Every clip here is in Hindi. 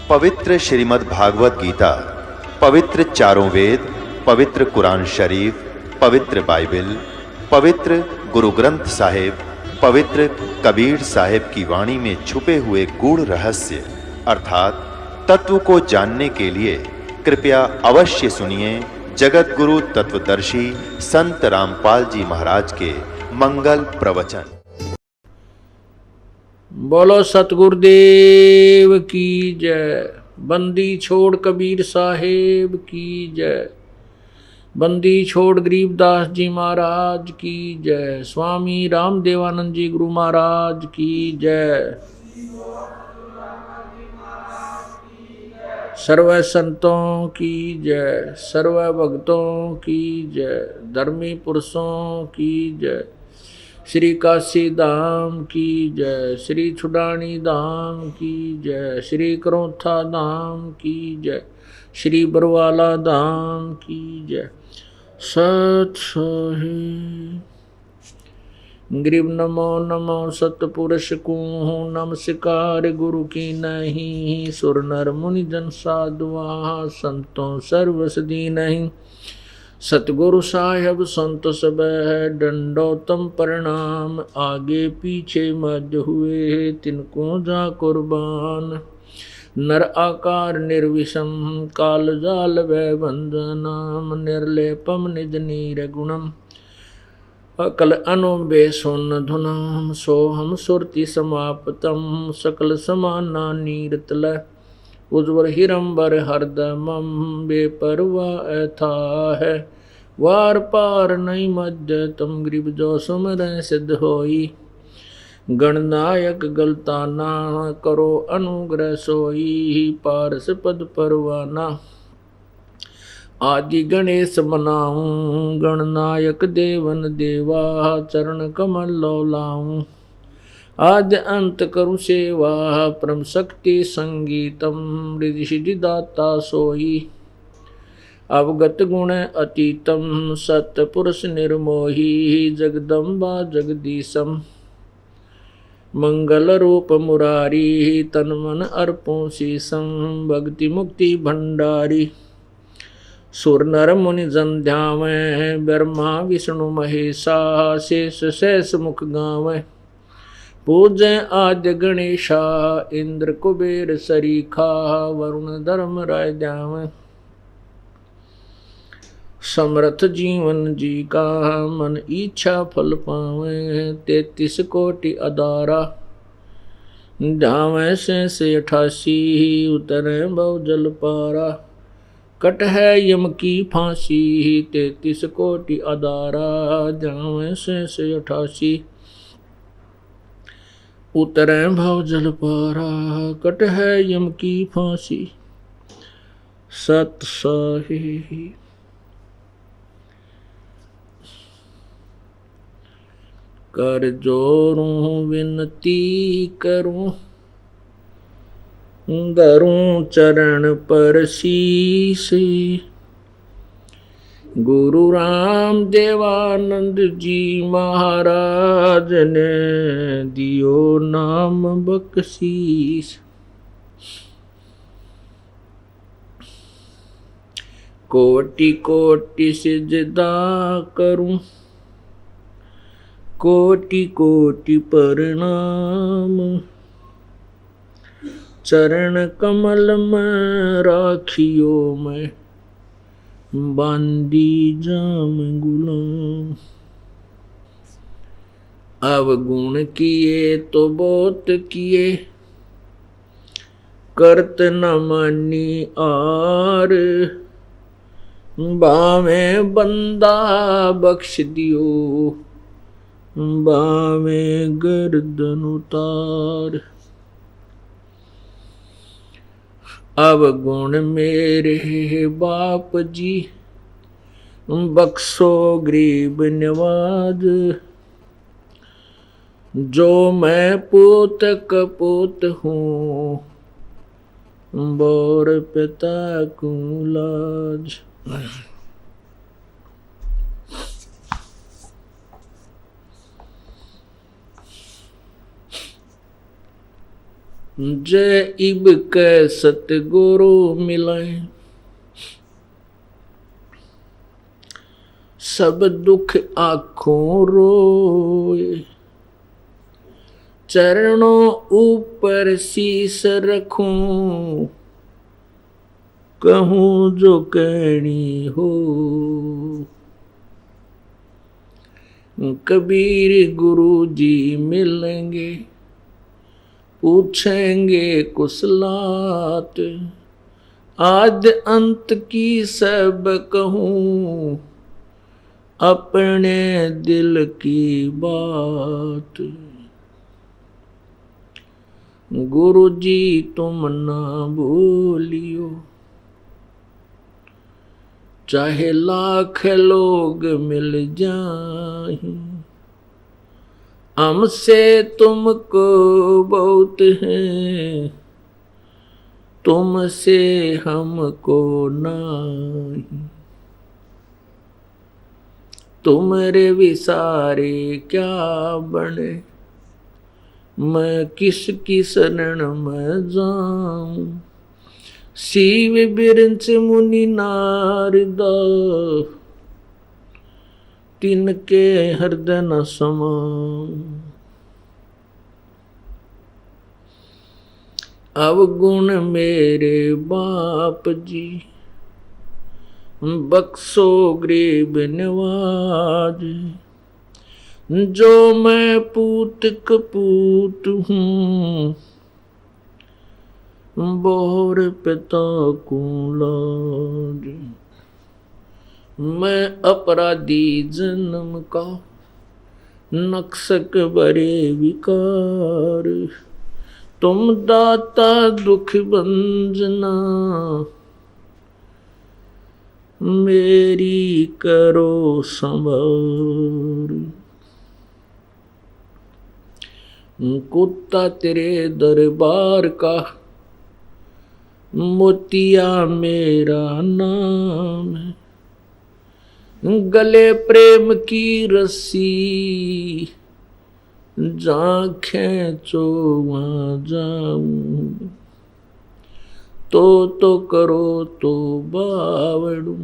पवित्र श्रीमद् भागवत गीता, पवित्र चारों वेद, पवित्र कुरान शरीफ, पवित्र बाइबिल, पवित्र गुरु ग्रंथ साहिब, पवित्र कबीर साहिब की वाणी में छुपे हुए गूढ़ रहस्य अर्थात तत्व को जानने के लिए कृपया अवश्य सुनिए जगत गुरु तत्वदर्शी संत रामपाल जी महाराज के मंगल प्रवचन। बोलो सतगुरुदेव की जय। बंदी छोड़ कबीर साहेब की जय। बंदी छोड़ गरीबदास जी महाराज की जय। स्वामी रामदेवानंद जी गुरु महाराज की जय। सर्व संतों की जय, सर्व भक्तों की जय, धर्मी पुरुषों की जय। श्री काशी धाम की जय, श्री छुडानी धाम की जय, श्री करोथा धाम की जय, श्री बरवाला धाम की जय। सत सोहे ग्रीब नमो नमो सतपुरुष को नमस्कार गुरु की नहीं। सुर नर मुनि जन साधुआ संतों सर्वसदी नहीं। सतगुरु साहेब संत सब है दंडोतम प्रणाम। आगे पीछे मध्य हुए तिनको जा कुर्बान। नर आकार निर्विषम काल जाल वै बंधनाम। निर्लेपम निज नीर गुणम अकल अनुबे सोन धुनाम। सोहम सुरति समाप्तम सकल समाना नीरतल। उज्ज्वल हिरंबर हरदमम बेपरवा ऐथा है। वार पार नहीं मध्य तुम ग्रीब जो सुमर सिद्ध होई। गणनायक गलता ना करो अनुग्रह सोई। पारस पद परवाना आदि गणेश मनाऊं। गणनायक देवन देवा चरण कमल लौलाऊं। आद अंत करु सेवा परम शक्ति संगीतम। रिधि सिद्धि दाता सोई अवगत गुण अतीतम। सतपुरुष निर्मोही जगदम्बा जगदीशम। मंगल रूप मुरारी तन मन अर्पों शीसम। भक्ति मुक्ति भंडारी सुर नर मुनि जन ध्यावै। ब्रह्मा विष्णु महेशा शेष शेष मुख गावै। पूजय आद्य गणेशा इंद्र कुबेर सरीखा। वरुण धर्म राय ध्यावै। समर्थ जीवन जी का मन इच्छा फल पावै। 33 कोटि अदारा ध्यावै से 88 उतरै भव जल पारा। कट है यम की फांसी 33 कोटि अदारा। ध्यावै से 88 उतरै भव जल पारा। कट है यम की फांसी। सत साही कर जोरूं विनती करूं। धरूं चरण पर शीस। गुरु राम देवानंद जी महाराज ने दियो नाम बख्शीस। कोटि कोटि सिजदा करूं। कोटि कोटि प्रणाम। चरण कमल में राखियो मैं बांदी जाम गुलाम। अवगुण किए तो बहुत किए करत न मानी आर। बामे बंदा बख्श दियो बामे गर्दन उतार। अवगुण मेरे बाप जी बख्शो गरीब नवाज। जो मैं पूत कपूत हूँ बोर पिता को लाज। जय इब कै सतगुरु मिलाए, सब दुख आँखों रोए। चरणों ऊपर शीस रखूं, कहूँ जो कहनी हो। कबीर गुरु जी मिलेंगे, पूछेंगे कुशलात। आद अंत की सब कहूँ, अपने दिल की बात। गुरु जी तुम ना भूलियो, चाहे लाख लोग मिल जाएं। हमसे तुमको बहुत है, तुमसे हमको नहीं। तुमरे विसारे क्या बने, मैं किसकी शरण में जाऊं। शिव बिरंच मुनि नारदा, तिनके हृदय न समाऊं। अवगुण मेरे बाप जी, बख्शो गरीब नवाज। जो मैं पूत कपूत हूँ, बोर पिता को लाज। मैं अपराधी जन्म का, नक्सक बरे विकार। तुम दाता दुख भंजना, मेरी करो संभार। कुत्ता तेरे दरबार का, मोतिया मेरा नाम है। गले प्रेम की रस्सी, जहाँ खींचो वहाँ जाऊं। तो करो तो बावड़ू,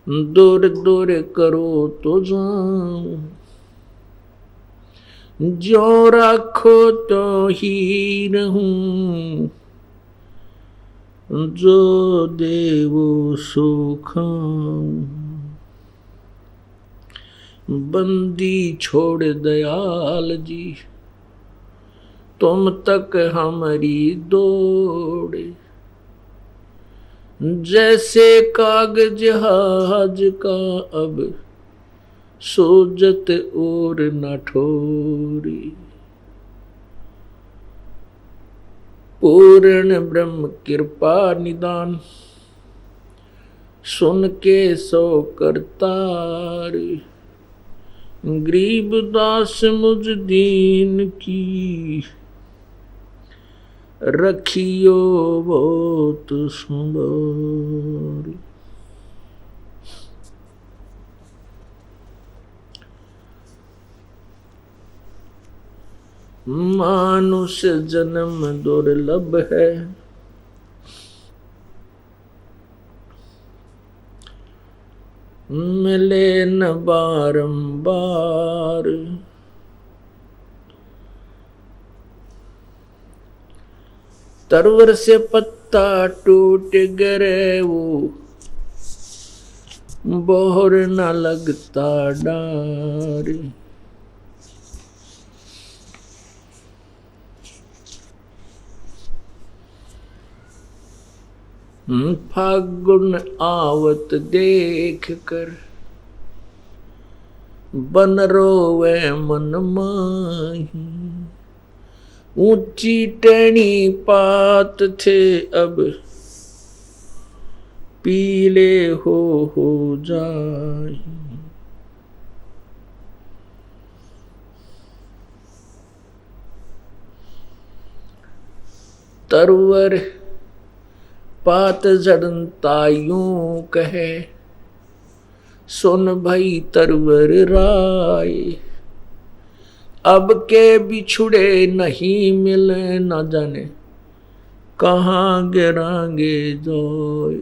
दूर दूर करो तो जाऊं। जो रखो तो ही रहूं, जो देवो सो खाऊं। बंदी छोड़ दयाल जी, तुम तक हमारी दौड़े। जैसे कागज जहाज का अब, सोजत और न ठोरी। पूर्ण ब्रह्म कृपा निदान, सुन के सो करतार। गरीब दास मुझ दीन की, रखियो बहुत संभार। मानुष जन्म दुर्लभ है, मिले न बारंबार। तरवर से पत्ता टूट गरे वो, बोहर न लगता डार। फागुन आवत देख कर, बन रोवे मन माही। ऊंची टहनी पात थे अब, पीले हो जाए। तरवर पात जड़ता यूं कहे, सुन भाई तरवर राय। अब के बिछुड़े नहीं मिले, न जाने कहाँ गिरांगे जोए।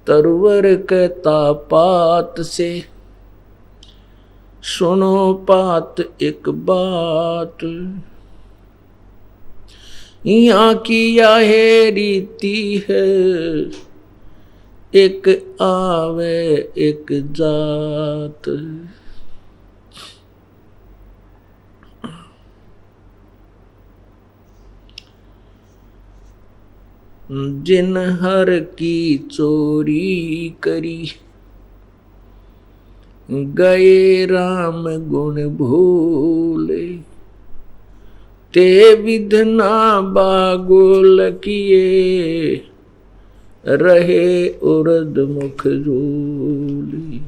तरवर कहता पात से, सुनो पात एक बात, यहाँ की यह रीति है, एक आवे एक जात। जिन हर की चोरी करी, गए राम गुण भूले। ते विधना बागुल किए, रहे उर्द मुख झूली।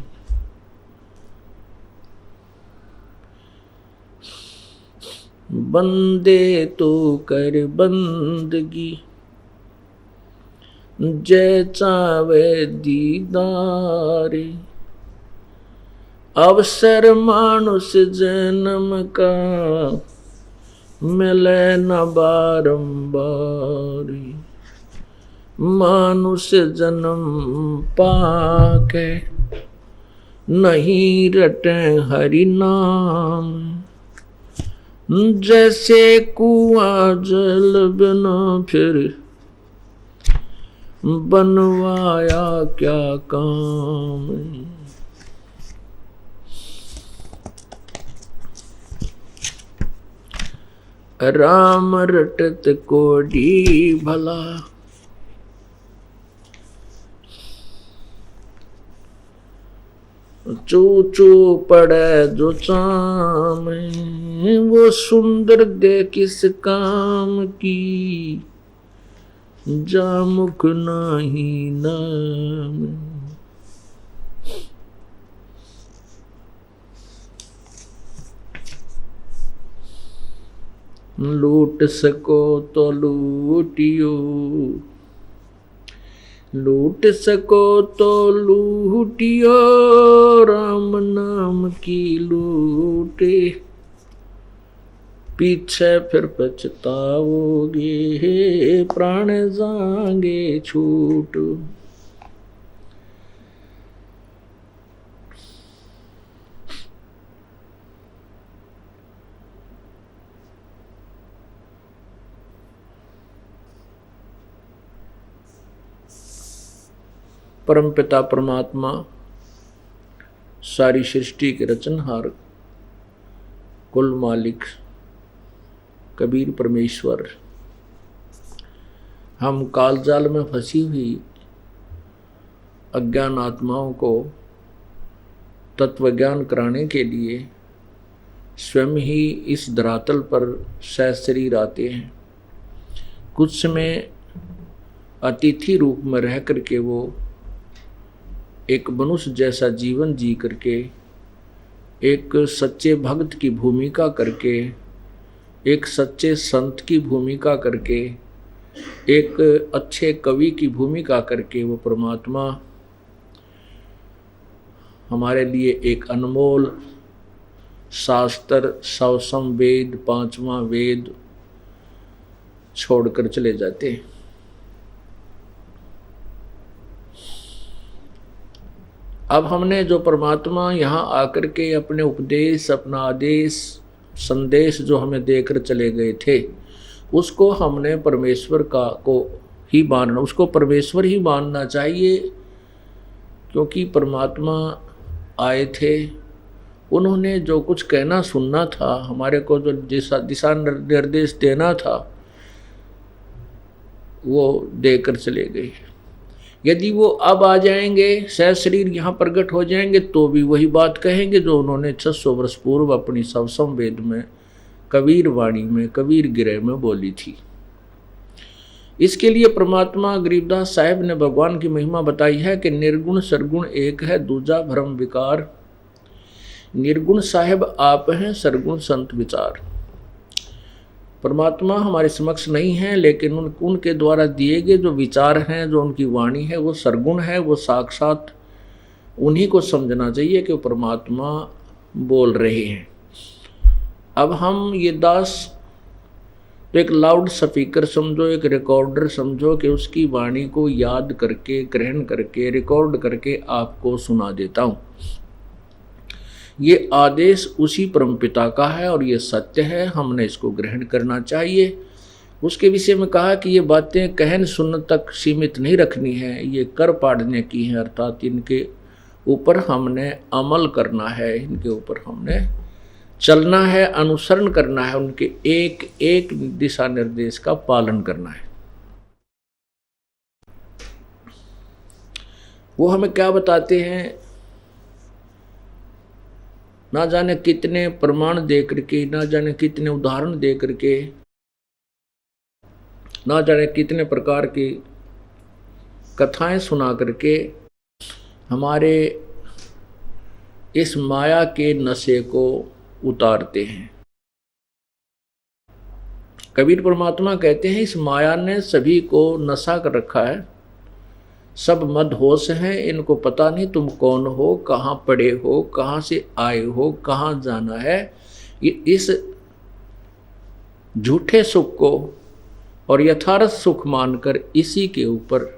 बंदे तो कर बंदगी, जय चावे दीदारे। अवसर मानुष जन्म का, मिले न बारंबार। मानुष जन्म पाके, नहीं रटे हरि नाम। जैसे कुआं जल बिना फिर, बनवाया क्या काम। राम रटत कोडी भला, चू चू पड़े जो चाम। वो सुंदर दे किस काम की, जा मुख नाही नाम। लूट सको तो लूटियो, लूट सको तो लूटियो। राम नाम की लूटे, पीछे फिर पछताओगे, प्राण जाएंगे छूट। परमपिता परमात्मा, सारी सृष्टि के रचनहार, कुल मालिक कबीर परमेश्वर, हम कालजाल में फंसी हुई अज्ञान आत्माओं को तत्वज्ञान कराने के लिए स्वयं ही इस धरातल पर सहशरीर आते हैं। कुछ समय अतिथि रूप में रह करके वो एक मनुष्य जैसा जीवन जी करके, एक सच्चे भक्त की भूमिका करके, एक सच्चे संत की भूमिका करके, एक अच्छे कवि की भूमिका करके वो परमात्मा हमारे लिए एक अनमोल शास्त्र, सवसम वेद, पांचवा वेद छोड़कर चले जाते हैं। अब हमने जो परमात्मा यहाँ आकर के अपने उपदेश, अपना आदेश, संदेश जो हमें देकर चले गए थे, उसको हमने परमेश्वर को ही मानना, उसको परमेश्वर ही मानना चाहिए। क्योंकि परमात्मा आए थे, उन्होंने जो कुछ कहना सुनना था, हमारे को जो दिशा निर्देश देना था, वो देकर चले गए। यदि वो अब आ जाएंगे, सहशरीर यहाँ प्रकट हो जाएंगे, तो भी वही बात कहेंगे जो उन्होंने 600 वर्ष पूर्व अपनी सवसम वेद में, कबीर वाणी में, कबीर गिरह में बोली थी। इसके लिए परमात्मा गरीबदास साहिब ने भगवान की महिमा बताई है कि निर्गुण सरगुण एक है, दूजा भ्रम विकार। निर्गुण साहिब आप हैं, सरगुण संत विचार। परमात्मा हमारे समक्ष नहीं है, लेकिन उनके द्वारा दिए गए जो विचार हैं, जो उनकी वाणी है, वो सरगुण है, वो साक्षात उन्हीं को समझना चाहिए कि वो परमात्मा बोल रहे हैं। अब हम ये दास तो एक लाउड स्पीकर समझो, एक रिकॉर्डर समझो कि उसकी वाणी को याद करके, ग्रहण करके, रिकॉर्ड करके आपको सुना देता हूँ। ये आदेश उसी परमपिता का है और ये सत्य है, हमने इसको ग्रहण करना चाहिए। उसके विषय में कहा कि ये बातें कहन सुनने तक सीमित नहीं रखनी है, ये कर पाड़ने की हैं, अर्थात इनके ऊपर हमने अमल करना है, इनके ऊपर हमने चलना है, अनुसरण करना है, उनके एक एक दिशा निर्देश का पालन करना है। वो हमें क्या बताते हैं, ना जाने कितने प्रमाण दे करके, ना जाने कितने उदाहरण दे करके, ना जाने कितने प्रकार की कथाएं सुना करके हमारे इस माया के नशे को उतारते हैं। कबीर परमात्मा कहते हैं, इस माया ने सभी को नशा कर रखा है, सब मदहोश हैं, इनको पता नहीं तुम कौन हो, कहाँ पड़े हो, कहाँ से आए हो, कहाँ जाना है। ये इस झूठे सुख को और यथार्थ सुख मानकर इसी के ऊपर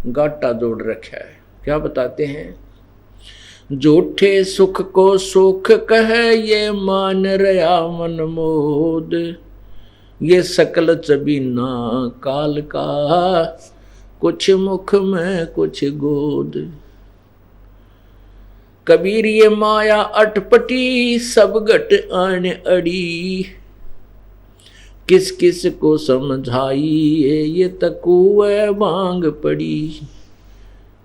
गाटा जोड़ रखा है। क्या बताते हैं, झूठे सुख को सुख कहे ये मान रहा मन मोद, ये सकल चबीना काल का, कुछ मुख में कुछ गोद। कबीर ये माया अटपटी सब घट आने अड़ी, किस किस को समझाइए ये तकुए भांग पड़ी।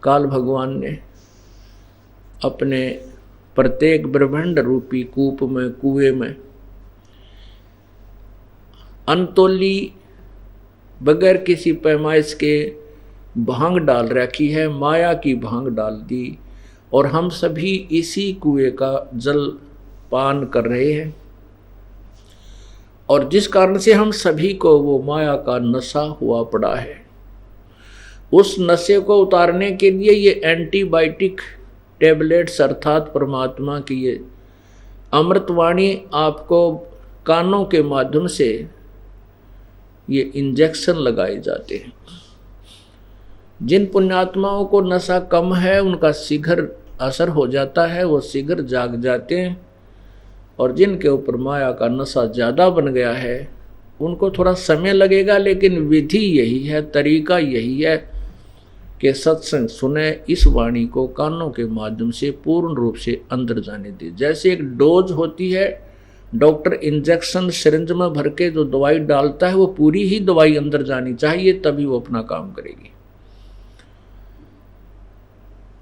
काल भगवान ने अपने प्रत्येक ब्रह्मांड रूपी कूप में, कुएं में अनतोली बगैर किसी पैमाइश के भांग डाल रखी है, माया की भांग डाल दी, और हम सभी इसी कुएं का जल पान कर रहे हैं, और जिस कारण से हम सभी को वो माया का नशा हुआ पड़ा है। उस नशे को उतारने के लिए ये एंटीबायोटिक टैबलेट्स अर्थात परमात्मा की ये अमृतवाणी आपको कानों के माध्यम से ये इंजेक्शन लगाए जाते हैं। जिन पुण्यात्माओं को नशा कम है उनका शीघ्र असर हो जाता है, वो शीघ्र जाग जाते हैं, और जिनके ऊपर माया का नशा ज़्यादा बन गया है उनको थोड़ा समय लगेगा, लेकिन विधि यही है, तरीका यही है कि सत्संग सुने, इस वाणी को कानों के माध्यम से पूर्ण रूप से अंदर जाने दे। जैसे एक डोज होती है, डॉक्टर इंजेक्शन सिरिंज में भर के जो दवाई डालता है वो पूरी ही दवाई अंदर जानी चाहिए, तभी वो अपना काम करेगी।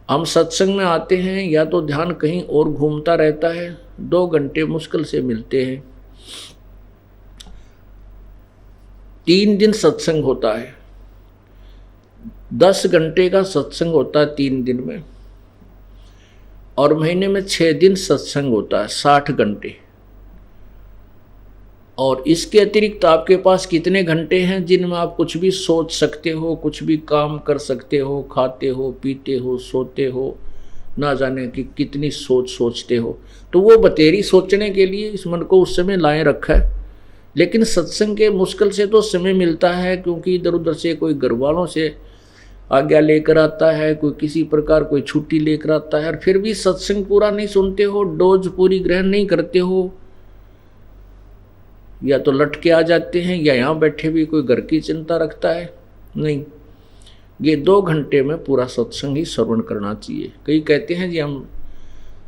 हम सत्संग में आते हैं या तो ध्यान कहीं और घूमता रहता है, 2 घंटे मुश्किल से मिलते हैं, 3 दिन सत्संग होता है, 10 घंटे का सत्संग होता है 3 दिन में, और महीने में 6 दिन सत्संग होता है 60 घंटे। और इसके अतिरिक्त आपके पास कितने घंटे हैं जिनमें आप कुछ भी सोच सकते हो, कुछ भी काम कर सकते हो, खाते हो, पीते हो, सोते हो, ना जाने कि कितनी सोचते हो। तो वो बतेरी सोचने के लिए इस मन को उस समय लाए रखा है। लेकिन सत्संग के मुश्किल से तो समय मिलता है, क्योंकि इधर उधर से कोई घर वालों से आज्ञा लेकर आता है, कोई किसी प्रकार कोई छुट्टी लेकर आता है, और फिर भी सत्संग पूरा नहीं सुनते हो, डोज पूरी ग्रहण नहीं करते हो, या तो लटके आ जाते हैं, या यहाँ बैठे भी कोई घर की चिंता रखता है। नहीं, ये 2 घंटे में पूरा सत्संग ही श्रवण करना चाहिए। कई कहते हैं जी हम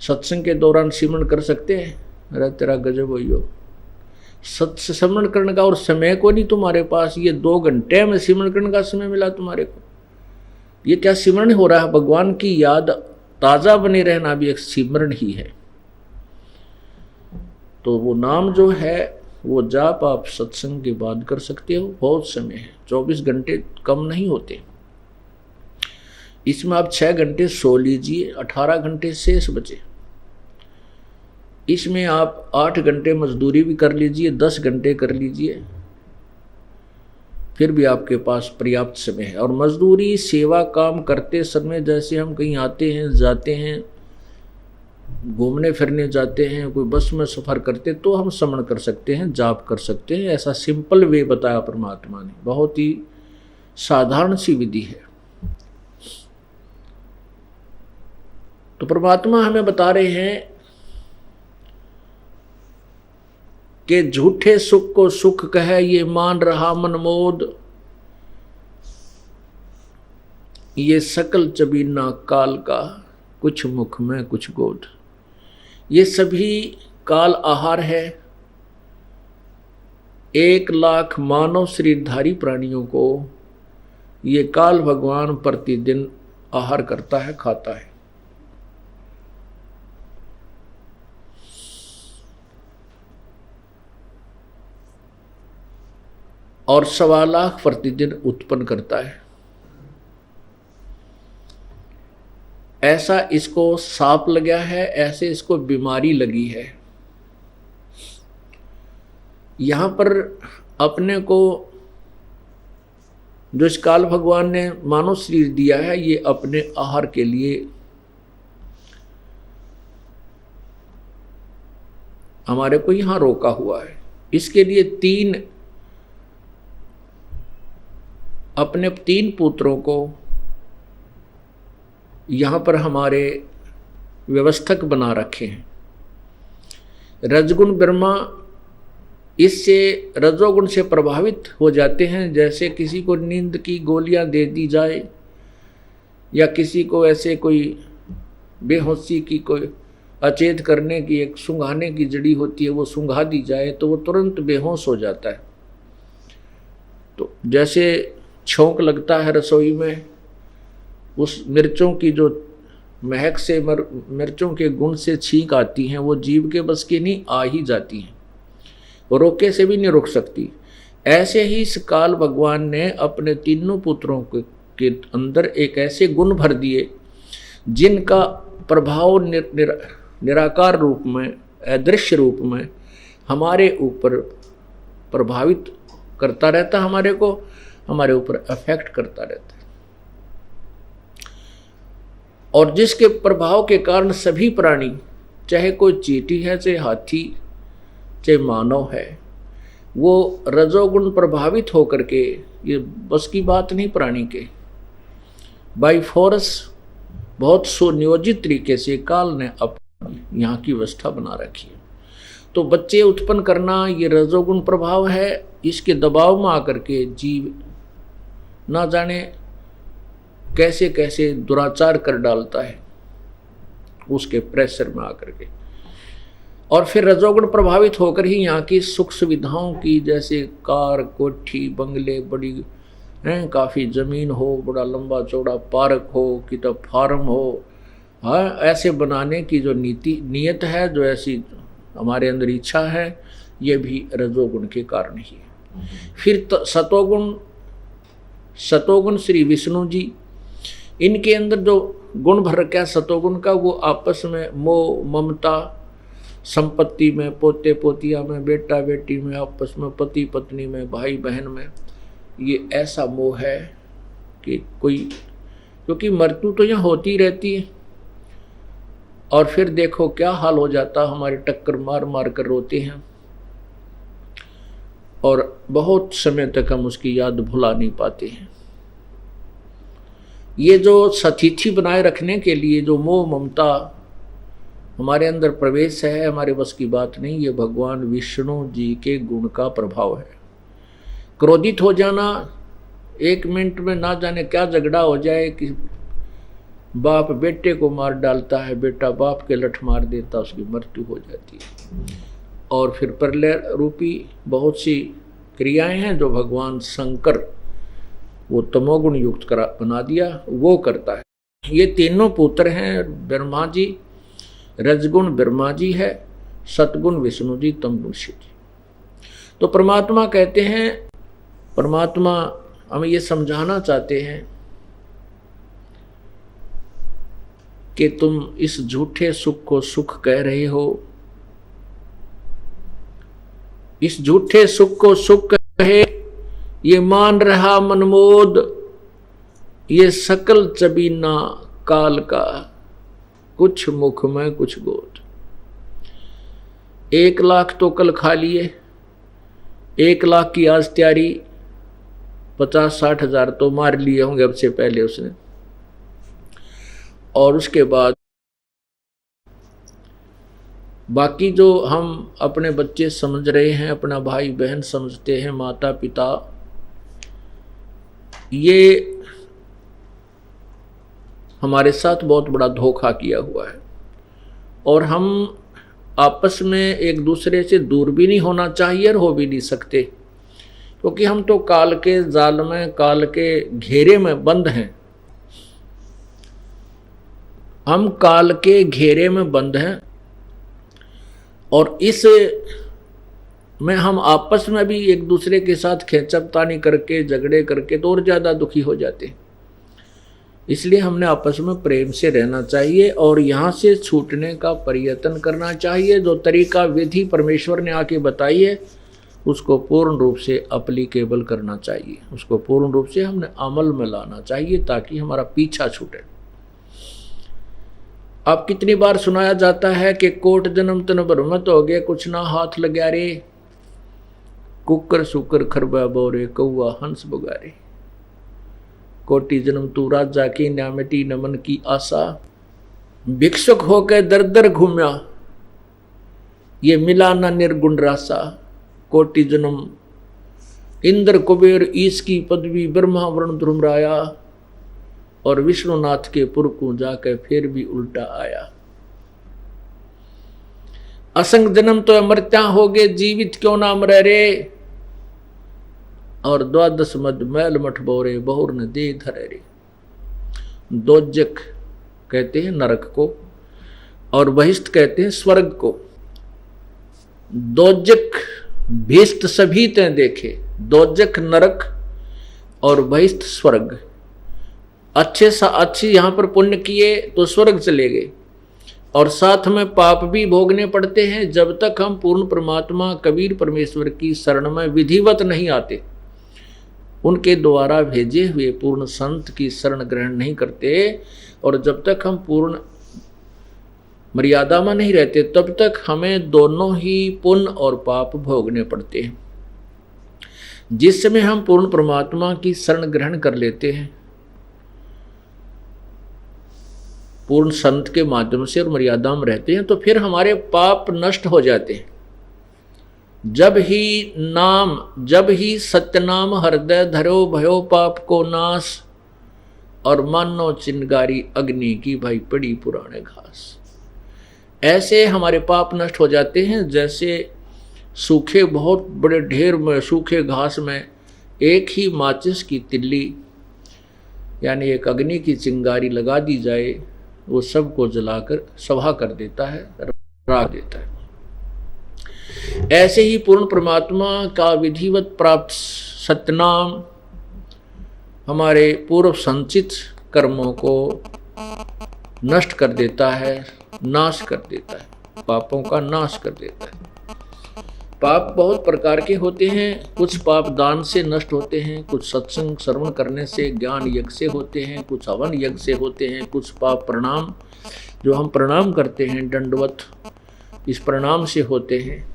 सत्संग के दौरान सिमरन कर सकते हैं। अरे तेरा गजब हो, सिमरन करने का और समय को नहीं तुम्हारे पास, ये 2 घंटे में सिमरन करने का समय मिला तुम्हारे को। ये क्या सिमरन हो रहा है? भगवान की याद ताज़ा बने रहना भी एक सिमरन ही है। तो वो नाम जो है वो जाप आप सत्संग के बाद कर सकते हो, बहुत समय है, 24 घंटे कम नहीं होते। इसमें आप 6 घंटे सो लीजिए, 18 घंटे शेष बचे। इसमें आप 8 घंटे मजदूरी भी कर लीजिए, 10 घंटे कर लीजिए, फिर भी आपके पास पर्याप्त समय है। और मजदूरी सेवा काम करते समय जैसे हम कहीं आते हैं जाते हैं, घूमने फिरने जाते हैं, कोई बस में सफ़र करते, तो हम समण कर सकते हैं, जाप कर सकते हैं। ऐसा सिंपल वे बताया परमात्मा ने, बहुत ही साधारण सी विधि है। तो परमात्मा हमें बता रहे हैं कि झूठे सुख को सुख कहे ये मान रहा मनमोद, ये सकल चबीना काल का, कुछ मुख में कुछ गोद। ये सभी काल आहार है। 1,00,000 मानव शरीरधारी प्राणियों को ये काल भगवान प्रतिदिन आहार करता है, खाता है। और 1.25 लाख प्रतिदिन उत्पन्न करता है। ऐसा इसको सांप लगा है, ऐसे इसको बीमारी लगी है। यहाँ पर अपने को जो इस काल भगवान ने मानव शरीर दिया है, ये अपने आहार के लिए हमारे को यहाँ रोका हुआ है। इसके लिए अपने 3 पुत्रों को यहाँ पर हमारे व्यवस्थक बना रखे हैं। रजगुण ब्रह्मा इससे रजोगुण से प्रभावित हो जाते हैं। जैसे किसी को नींद की गोलियां दे दी जाए, या किसी को ऐसे कोई बेहोशी की, कोई अचेत करने की एक सूंघाने की जड़ी होती है, वो सूंघा दी जाए तो वो तुरंत बेहोश हो जाता है। तो जैसे छौंक लगता है रसोई में, उस मिर्चों की जो महक से, मिर्चों के गुण से छींक आती हैं, वो जीव के बस की नहीं, आ ही जाती हैं, रोके से भी नहीं रुक सकती। ऐसे ही इस काल भगवान ने अपने तीनों पुत्रों के अंदर एक ऐसे गुण भर दिए जिनका प्रभाव निराकार रूप में, अदृश्य रूप में हमारे ऊपर प्रभावित करता रहता, हमारे ऊपर अफेक्ट करता रहता है। और जिसके प्रभाव के कारण सभी प्राणी, चाहे कोई चींटी है, चाहे हाथी, चाहे मानव है, वो रजोगुण प्रभावित होकर के, ये बस की बात नहीं प्राणी के, बाई फोर्स बहुत सुनियोजित तरीके से काल ने अपनी यहाँ की व्यवस्था बना रखी है। तो बच्चे उत्पन्न करना ये रजोगुण प्रभाव है। इसके दबाव में आकर के जीव ना जाने कैसे कैसे दुराचार कर डालता है, उसके प्रेशर में आकर के। और फिर रजोगुण प्रभावित होकर ही यहाँ की सुख सुविधाओं की, जैसे कार, कोठी, बंगले, बड़ी काफ़ी ज़मीन हो, बड़ा लंबा चौड़ा पार्क हो, किताब फार्म हो, हाँ, ऐसे बनाने की जो नीयत है, जो ऐसी हमारे अंदर इच्छा है, ये भी रजोगुण के कारण ही है। फिर सतोगुण श्री विष्णु जी, इनके अंदर जो गुण भर रखा है सतोगुण का, वो आपस में मोह, ममता, संपत्ति में, पोते पोतिया में, बेटा बेटी में, आपस में, पति पत्नी में, भाई बहन में, ये ऐसा मोह है कि क्योंकि मृत्यु तो यहाँ होती रहती है। और फिर देखो क्या हाल हो जाता, हमारे टक्कर मार मार कर रोते हैं और बहुत समय तक हम उसकी याद भुला नहीं पाते हैं। ये जो सतिथि बनाए रखने के लिए जो मोह ममता हमारे अंदर प्रवेश है, हमारे बस की बात नहीं, ये भगवान विष्णु जी के गुण का प्रभाव है। क्रोधित हो जाना, 1 मिनट में ना जाने क्या झगड़ा हो जाए कि बाप बेटे को मार डालता है, बेटा बाप के लठ मार देता, उसकी मृत्यु हो जाती है। और फिर प्रलय रूपी बहुत सी क्रियाएं हैं जो भगवान शंकर, वो तमोगुण युक्त बना दिया, वो करता है। ये तीनों पुत्र हैं ब्रह्मा जी, रजगुण ब्रह्मा जी है, सतगुण विष्णु जी, तमगुण शिव जी। तो परमात्मा कहते हैं, परमात्मा हमें ये समझाना चाहते हैं कि तुम इस झूठे सुख को सुख कह रहे हो, इस झूठे सुख को सुख कहे ये मान रहा मनमोद, ये सकल चबीना काल का, कुछ मुख में कुछ गोद। 1 लाख तो कल खा लिए, 1 लाख की आज तैयारी, 50-60 हजार तो मार लिए होंगे अब से पहले उसने। और उसके बाद बाकी जो हम अपने बच्चे समझ रहे हैं, अपना भाई बहन समझते हैं, माता पिता, ये हमारे साथ बहुत बड़ा धोखा किया हुआ है। और हम आपस में एक दूसरे से दूर भी नहीं होना चाहिए और हो भी नहीं सकते, क्योंकि हम तो काल के जाल में, काल के घेरे में बंद हैं। हम काल के घेरे में बंद हैं और इस में हम आपस में भी एक दूसरे के साथ खींचतानी करके, झगड़े करके तो और ज़्यादा दुखी हो जाते हैं। इसलिए हमने आपस में प्रेम से रहना चाहिए और यहाँ से छूटने का प्रयत्न करना चाहिए। जो तरीका विधि परमेश्वर ने आके बताई है उसको पूर्ण रूप से एप्लीकेबल करना चाहिए, उसको पूर्ण रूप से हमने अमल में लाना चाहिए ताकि हमारा पीछा छूटे। अब कितनी बार सुनाया जाता है कि कोट जन्म तन भ्रमत हो गए, कुछ ना हाथ लग्या रे, कुकर सुकर खरबा बोरे, कौआ हंस बगारे। कोटि जन्म तू राजा की, ना मिटी न मन की आशा, भिक्षुक होकर दर दर घूम्या, ये मिला ना निर्गुण रासा। कोटि जन्म इंद्र कुबेर ईश की पदवी, ब्रह्मा वरुण ध्रुमराया, और विष्णुनाथ के पुर को जाकर फिर भी उल्टा आया। असंग जन्म तो मरत्या हो गए, जीवित क्यों ना मरे रे, और 12 मद मैल मठ बोरे, बहुर न दे धरे रे। दोजक कहते हैं नरक को और बहिष्ठ कहते हैं स्वर्ग को। दोजक भीष्ट सभी ते देखे, दोजक नरक और बहिष्ठ स्वर्ग। अच्छे यहाँ पर पुण्य किए तो स्वर्ग चले गए और साथ में पाप भी भोगने पड़ते हैं जब तक हम पूर्ण परमात्मा कबीर परमेश्वर की शरण में विधिवत नहीं आते, उनके द्वारा भेजे हुए पूर्ण संत की शरण ग्रहण नहीं करते। और जब तक हम पूर्ण मर्यादा में नहीं रहते तब तक हमें दोनों ही पुण्य और पाप भोगने पड़ते हैं। जिस समय हम पूर्ण परमात्मा की शरण ग्रहण कर लेते हैं पूर्ण संत के माध्यम से और मर्यादा में रहते हैं तो फिर हमारे पाप नष्ट हो जाते हैं। जब ही सत्य नाम हृदय धरो, भयो पाप को नाश, और मानो चिंगारी अग्नि की भाई पड़ी पुराने घास। ऐसे हमारे पाप नष्ट हो जाते हैं जैसे सूखे बहुत बड़े ढेर में सूखे घास में एक ही माचिस की तिल्ली यानी एक अग्नि की चिंगारी लगा दी जाए, वो सबको जलाकर सभा कर देता है, राख देता है। ऐसे ही पूर्ण परमात्मा का विधिवत प्राप्त सतनाम हमारे पूर्व संचित कर्मों को नष्ट कर देता है, नाश कर देता है, पापों का नाश कर देता है। पाप बहुत प्रकार के होते हैं, कुछ पाप दान से नष्ट होते हैं, कुछ सत्संग श्रवण करने से, ज्ञान यज्ञ से होते हैं, कुछ हवन यज्ञ से होते हैं, कुछ पाप प्रणाम जो हम प्रणाम करते हैं दंडवत, इस प्रणाम से होते हैं,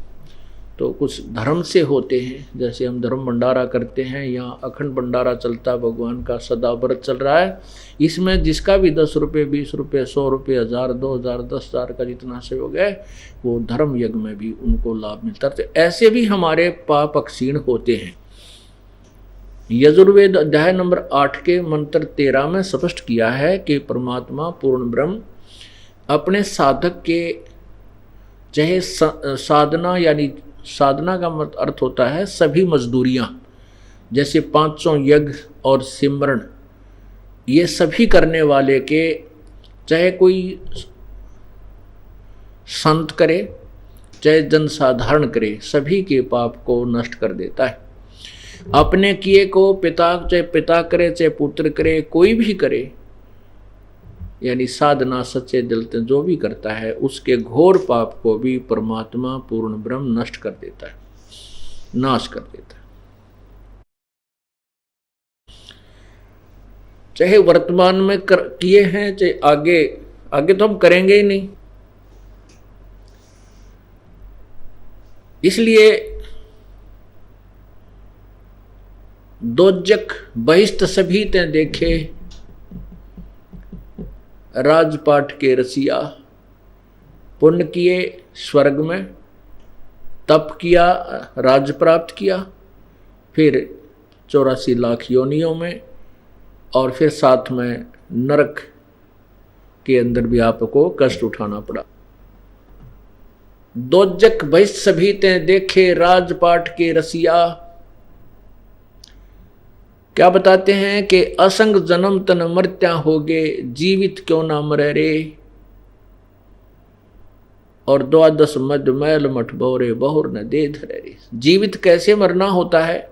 तो कुछ धर्म से होते हैं जैसे हम धर्म भंडारा करते हैं या अखंड भंडारा चलता, भगवान का सदा व्रत चल रहा है, इसमें जिसका भी 10 रुपये, 20 रुपये, 100 रुपये, 1000, 2000, 10,000 का जितना सहयोग है वो धर्म यज्ञ में भी उनको लाभ मिलता है। तो ऐसे भी हमारे पाप क्षीण होते हैं। यजुर्वेद अध्याय नंबर 8 के मंत्र 13 में स्पष्ट किया है कि परमात्मा पूर्ण ब्रह्म अपने साधक के चाहे साधना यानी साधना का अर्थ होता है सभी मजदूरियां, जैसे 500 यज्ञ और सिमरण, ये सभी करने वाले के चाहे कोई संत करे चाहे जनसाधारण करे, सभी के पाप को नष्ट कर देता है। अपने किए को पिता चाहे पिता करे चाहे पुत्र करे, कोई भी करे, यानी साधना सच्चे दिल से जो भी करता है उसके घोर पाप को भी परमात्मा पूर्ण ब्रह्म नष्ट कर देता है, नाश कर देता है। चाहे वर्तमान में किए हैं चाहे आगे आगे तो हम करेंगे ही नहीं। इसलिए दोजक बहिष्ट सभी ते देखे, राजपाट के रसिया। पुण्य किए स्वर्ग में, तप किया राज प्राप्त किया, फिर 84 लाख योनियों में, और फिर साथ में नरक के अंदर भी आपको कष्ट उठाना पड़ा। दोजक बहिष्ट सभी ते देखे, राजपाट के रसिया। क्या बताते हैं कि असंग जन्म तन मर्त्या होगे, जीवित क्यों ना मरे रे। और 12 मद मैल मठ बोरे, बहुर न दे धरे रे। जीवित कैसे मरना होता है,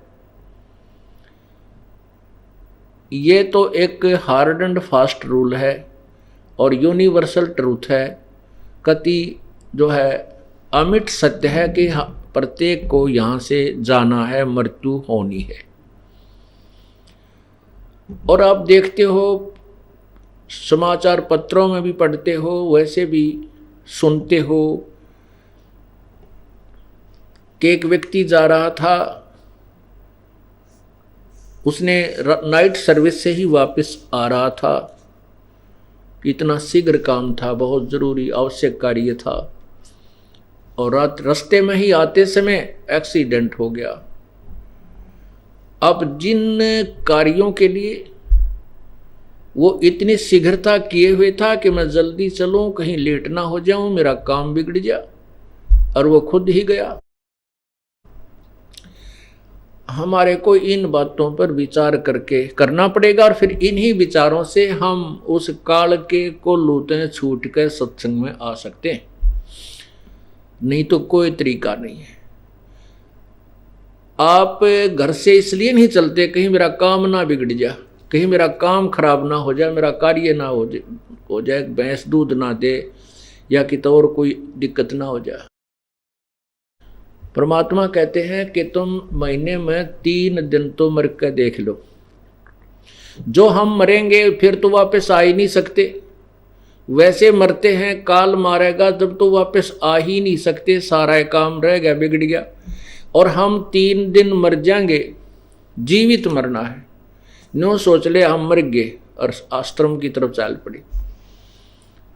ये तो एक हार्ड एंड फास्ट रूल है और यूनिवर्सल ट्रूथ है। कति जो है अमिट सत्य है कि प्रत्येक को यहां से जाना है, मृत्यु होनी है। और आप देखते हो, समाचार पत्रों में भी पढ़ते हो, वैसे भी सुनते हो कि एक व्यक्ति जा रहा था, उसने नाइट सर्विस से ही वापस आ रहा था, इतना शीघ्र काम था, बहुत जरूरी आवश्यक कार्य था, और रास्ते में ही आते समय एक्सीडेंट हो गया। अब जिन कार्यों के लिए वो इतनी शीघ्रता किए हुए था कि मैं जल्दी चलूं, कहीं लेट ना हो जाऊं, मेरा काम बिगड़ जा, और वो खुद ही गया। हमारे को इन बातों पर विचार करके करना पड़ेगा, और फिर इन्हीं विचारों से हम उस काल के को लूटे छूट कर सत्संग में आ सकते हैं, नहीं तो कोई तरीका नहीं है। आप घर से इसलिए नहीं चलते कहीं मेरा काम ना बिगड़ जा, कहीं मेरा काम खराब ना हो जाए, मेरा कार्य ना हो जाए, भैंस दूध ना दे, या कि तो और कोई दिक्कत ना हो जाए। परमात्मा कहते हैं कि तुम महीने में 3 दिन तो मर के देख लो। जो हम मरेंगे फिर तो वापस आ ही नहीं सकते, वैसे मरते हैं काल मारेगा जब तो वापस आ ही नहीं सकते, सारा काम रह गया, बिगड़ गया। और हम 3 दिन मर जाएंगे, जीवित मरना है। नो सोच ले हम मर गए और आश्रम की तरफ चल पड़ी,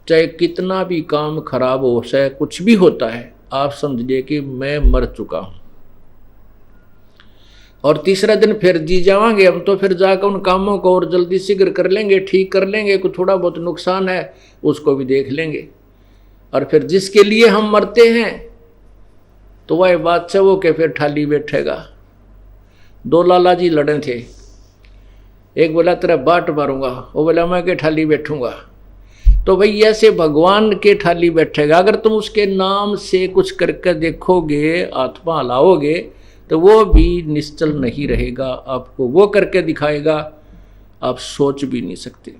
चाहे कितना भी काम खराब हो, चाहे कुछ भी होता है, आप समझिए कि मैं मर चुका हूं। और तीसरा दिन फिर जी जावांगे हम, तो फिर जाकर उन कामों को और जल्दी शीघ्र कर लेंगे, ठीक कर लेंगे, कुछ थोड़ा बहुत नुकसान है उसको भी देख लेंगे। और फिर जिसके लिए हम मरते हैं तो वह बात से वो के फिर ठाली बैठेगा। 2 लाला जी लड़े थे, एक बोला तेरा बाट मारूंगा, वो बोला मैं के ठाली बैठूंगा। तो भाई ऐसे भगवान के ठाली बैठेगा। अगर तुम उसके नाम से कुछ करके देखोगे, आत्मा हलाओगे, तो वो भी निश्चल नहीं रहेगा, आपको वो करके दिखाएगा, आप सोच भी नहीं सकते।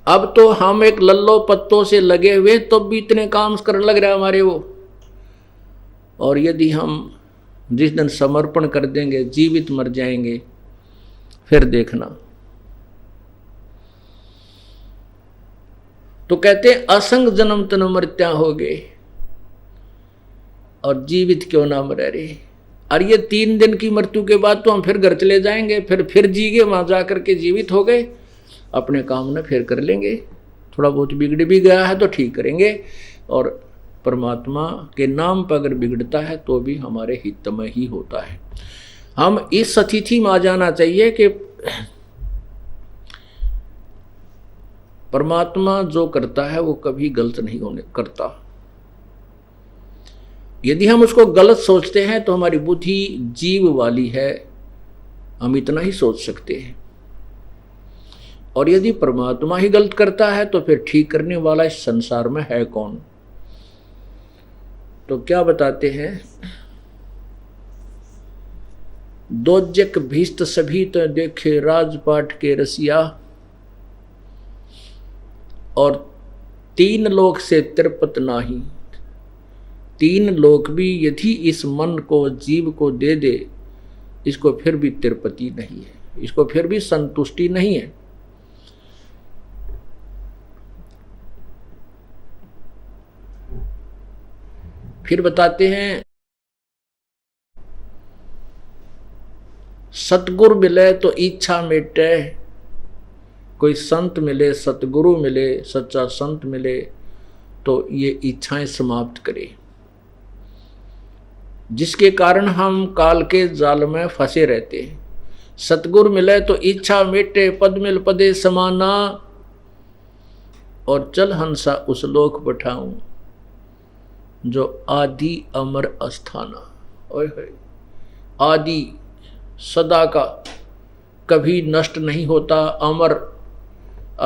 अब तो हम एक लल्लो पत्तों से लगे हुए तो भी इतने काम करने लग रहा है हमारे वो। और यदि हम जिस दिन समर्पण कर देंगे, जीवित मर जाएंगे, फिर देखना। तो कहते असंग जन्म तन मर्त्या हो गए, और जीवित क्यों ना मरे रे। और ये 3 दिन की मृत्यु के बाद तो हम फिर घर चले जाएंगे, फिर जीगे, वहां जाकर के जीवित हो गए, अपने काम न फिर कर लेंगे। थोड़ा बहुत बिगड़ भी गया है तो ठीक करेंगे, और परमात्मा के नाम पर अगर बिगड़ता है तो भी हमारे हित में ही होता है। हम इस स्थिति में आ जाना चाहिए कि परमात्मा जो करता है वो कभी गलत नहीं होने करता। यदि हम उसको गलत सोचते हैं तो हमारी बुद्धि जीव वाली है, हम इतना ही सोच सकते हैं। और यदि परमात्मा ही गलत करता है तो फिर ठीक करने वाला इस संसार में है कौन। तो क्या बताते हैं, दोजक भीष्ट सभी तो देखे, राजपाट के रसिया। और 3 लोक से तिरपत नाही, 3 लोक भी यदि इस मन को, जीव को दे दे, इसको फिर भी तिरपति नहीं है, इसको फिर भी संतुष्टि नहीं है। फिर बताते हैं सतगुरु मिले तो इच्छा मिटे, कोई संत मिले, सतगुरु मिले, सच्चा संत मिले तो ये इच्छाएं समाप्त करे, जिसके कारण हम काल के जाल में फंसे रहते हैं। सतगुरु मिले तो इच्छा मिटे, पद मिल पदे समाना, और चल हंसा उस लोक बैठाऊं जो आदि अमर अस्थाना। ओए होए, आदि सदा का, कभी नष्ट नहीं होता, अमर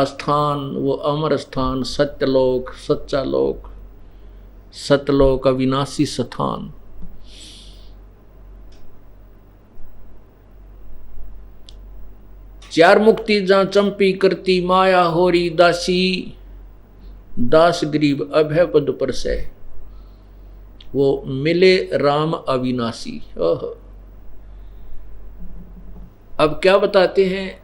स्थान, वो अमर स्थान, सत्यलोक, सच्चा लोक, सतलोक, अविनाशी स्थान। चार मुक्ति जहां चंपी करती माया होरी दासी, दास गरीब अभय पद पर से, वो मिले राम अविनाशी। ओह, अब क्या बताते हैं,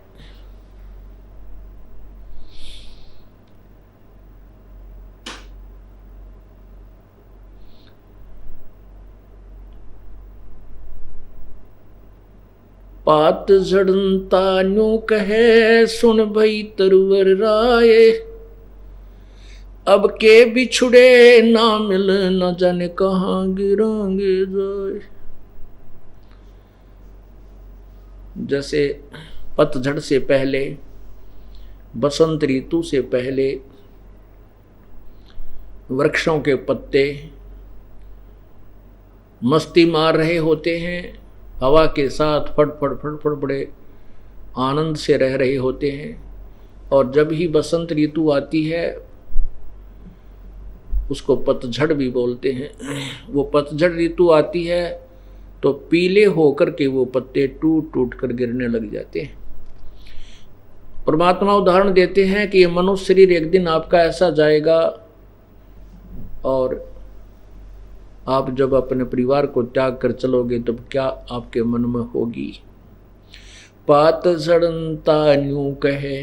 पात झड़ता न्यू कहे सुन भई तरवर राय, अब के बिछुड़े ना मिल न जाने कहाँ गिरांगे जाए। जैसे पतझड़ से पहले, बसंत ऋतु से पहले वृक्षों के पत्ते मस्ती मार रहे होते हैं, हवा के साथ फटफट फटफट बड़े आनंद से रह रहे होते हैं, और जब ही बसंत ऋतु आती है उसको पतझड़ भी बोलते हैं। वो पतझड़ ऋतु आती है तो पीले होकर के वो पत्ते टूट टूट कर गिरने लग जाते हैं। परमात्मा उदाहरण देते हैं कि ये मनुष्य शरीर एक दिन आपका ऐसा जाएगा, और आप जब अपने परिवार को त्याग कर चलोगे तब क्या आपके मन में होगी। पात झड़ता न्यू कहे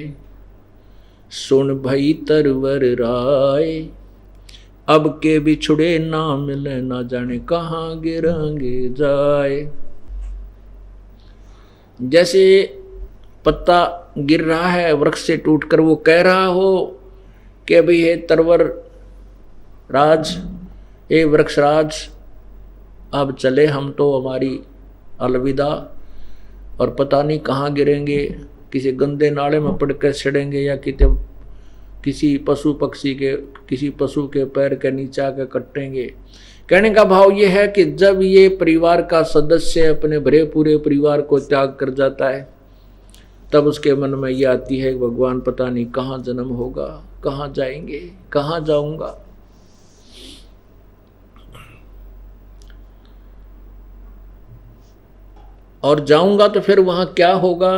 सुन भई तरवर राय, अब के बिछुड़े ना मिले ना जाने कहाँ गिरांगे जाए। जैसे पत्ता गिर रहा है वृक्ष से टूटकर, वो कह रहा हो कि भाई हे तरवर राज, हे वृक्षराज, अब चले हम तो, हमारी अलविदा, और पता नहीं कहाँ गिरेंगे, किसी गंदे नाले में पड़कर सड़ेंगे या किसी पशु पक्षी के, किसी पशु के पैर के नीचे आकर कटेंगे। कहने का भाव ये है कि जब ये परिवार का सदस्य अपने भरे पूरे परिवार को त्याग कर जाता है, तब उसके मन में ये आती है भगवान पता नहीं कहाँ जन्म होगा, कहाँ जाएंगे, कहाँ जाऊंगा। और जाऊंगा तो फिर वहां क्या होगा।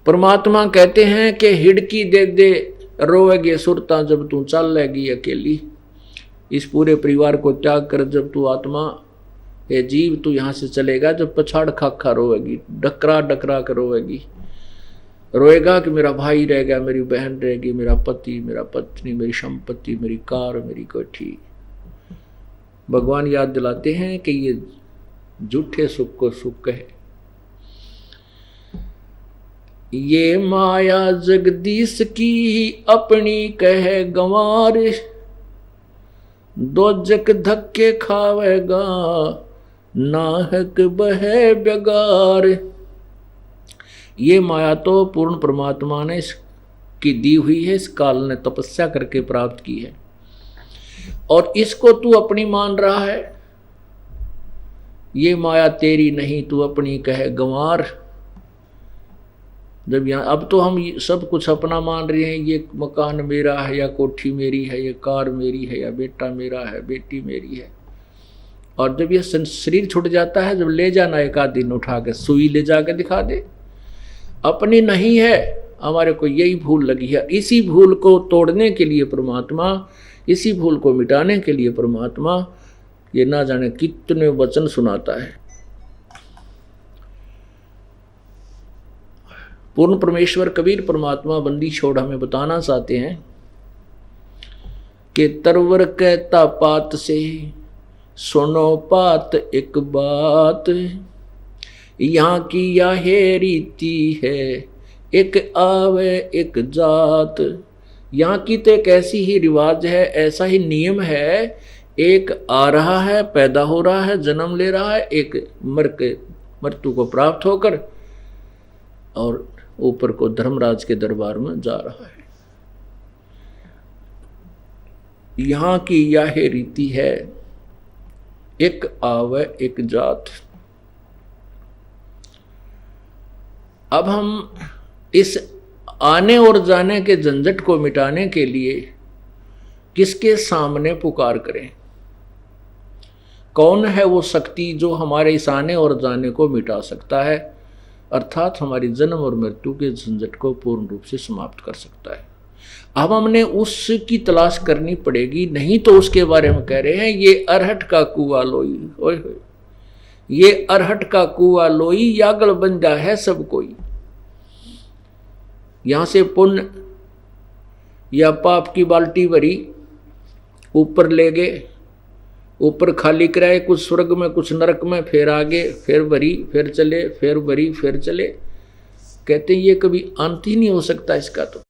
परमात्मा कहते हैं कि हिड़की दे दे रोएगी सुरता जब तू चल लेगी अकेली। इस पूरे परिवार को त्याग कर जब तू आत्मा, ये जीव, तू यहाँ से चलेगा, जब पछाड़ खा रोएगी, डकरा डकरा कर रोएगी, रोएगा कि मेरा भाई रह गया, मेरी बहन रहेगी, मेरा पति, मेरा पत्नी, मेरी संपत्ति, मेरी कार, मेरी कोठी। भगवान याद दिलाते हैं कि ये झूठे सुख को सुख है। ये माया जगदीश की अपनी कहे गंवार, दोजक धक्के खावेगा नाहक बहे बेगार। ये माया तो पूर्ण परमात्मा ने की दी हुई है, इस काल ने तपस्या करके प्राप्त की है, और इसको तू अपनी मान रहा है। ये माया तेरी नहीं, तू अपनी कहे गंवार। जब यहाँ अब तो हम सब कुछ अपना मान रहे हैं, ये मकान मेरा है या कोठी मेरी है, ये कार मेरी है या बेटा मेरा है, बेटी मेरी है। और जब ये शरीर छूट जाता है, जब ले जाना एक आध दिन उठा के सुई ले जाके दिखा दे, अपनी नहीं है, हमारे को यही भूल लगी है। इसी भूल को तोड़ने के लिए परमात्मा, इसी भूल को मिटाने के लिए परमात्मा ये ना जाने कितने वचन सुनाता है। पूर्ण परमेश्वर कबीर परमात्मा बंदी छोड़ हमें बताना चाहते हैं कि तरवर कहता पात से सुनो पात एक बात, यहाँ की यह रीति है, एक आवे एक जात। यहाँ की तो एक ऐसी ही रिवाज है, ऐसा ही नियम है, एक आ रहा है, पैदा हो रहा है, जन्म ले रहा है, एक मृत्यु को प्राप्त होकर और ऊपर को धर्मराज के दरबार में जा रहा है। यहाँ की यह रीति है, एक आवे एक जात। अब हम इस आने और जाने के झंझट को मिटाने के लिए किसके सामने पुकार करें? कौन है वो शक्ति जो हमारे इस आने और जाने को मिटा सकता है, अर्थात हमारी जन्म और मृत्यु के झंझट को पूर्ण रूप से समाप्त कर सकता है? अब हमने उसकी तलाश करनी पड़ेगी, नहीं तो उसके बारे में कह रहे हैं ये अरहट का कुआं लोई, ओए होए, ये अरहट का कुआं लोई, यागल बंजा है सब कोई। यहां से पुण्य या पाप की बाल्टी भरी, ऊपर ले गए, ऊपर खाली कराए, कुछ स्वर्ग में कुछ नरक में, फिर आगे, फिर भरी, फिर चले, फिर भरी, फिर चले। कहते हैं ये कभी अंत ही नहीं हो सकता इसका तो।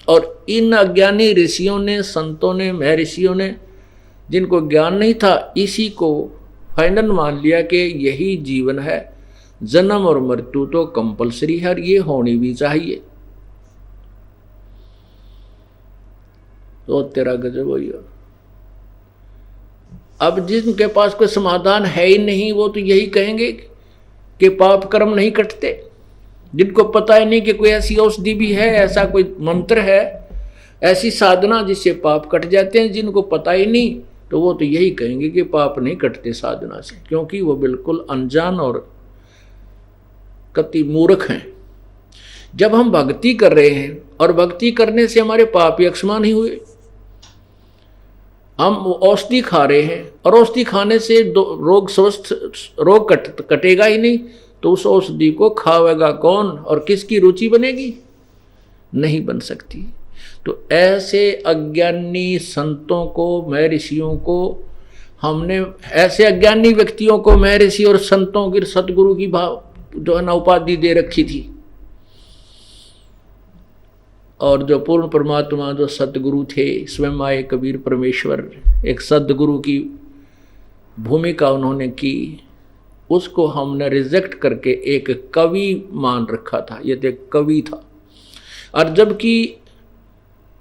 और इन अज्ञानी ऋषियों ने, संतों ने, महर्षियों ने, जिनको ज्ञान नहीं था, इसी को फाइनल मान लिया कि यही जीवन है, जन्म और मृत्यु तो कंपलसरी है और ये होनी भी चाहिए। तो तेरा गजब हो गया। अब जिनके पास कोई समाधान है ही नहीं, वो तो यही कहेंगे कि पाप कर्म नहीं कटते। जिनको पता ही नहीं कि कोई ऐसी औषधि भी है, ऐसा कोई मंत्र है, ऐसी साधना जिससे पाप कट जाते हैं, जिनको पता ही नहीं, तो वो तो यही कहेंगे कि पाप नहीं कटते साधना से, क्योंकि वो बिल्कुल अनजान और कति मूर्ख हैं। जब हम भक्ति कर रहे हैं और भक्ति करने से हमारे पाप यक्षमा नहीं हुए, हम औषधि खा रहे हैं और औषधि खाने से रोग कटेगा ही नहीं, तो उस औषधि को खावेगा कौन और किसकी रुचि बनेगी? नहीं बन सकती। तो ऐसे अज्ञानी संतों को, महर्षियों को हमने, ऐसे अज्ञानी व्यक्तियों को महर्षि और संतों की, सतगुरु की भाव जो है ना उपाधि दे रखी थी। और जो पूर्ण परमात्मा, जो सतगुरु थे, स्वयं आए कबीर परमेश्वर, एक सदगुरु की भूमिका उन्होंने की, उसको हमने रिजेक्ट करके एक कवि मान रखा था। ये तो एक कवि था। और जबकि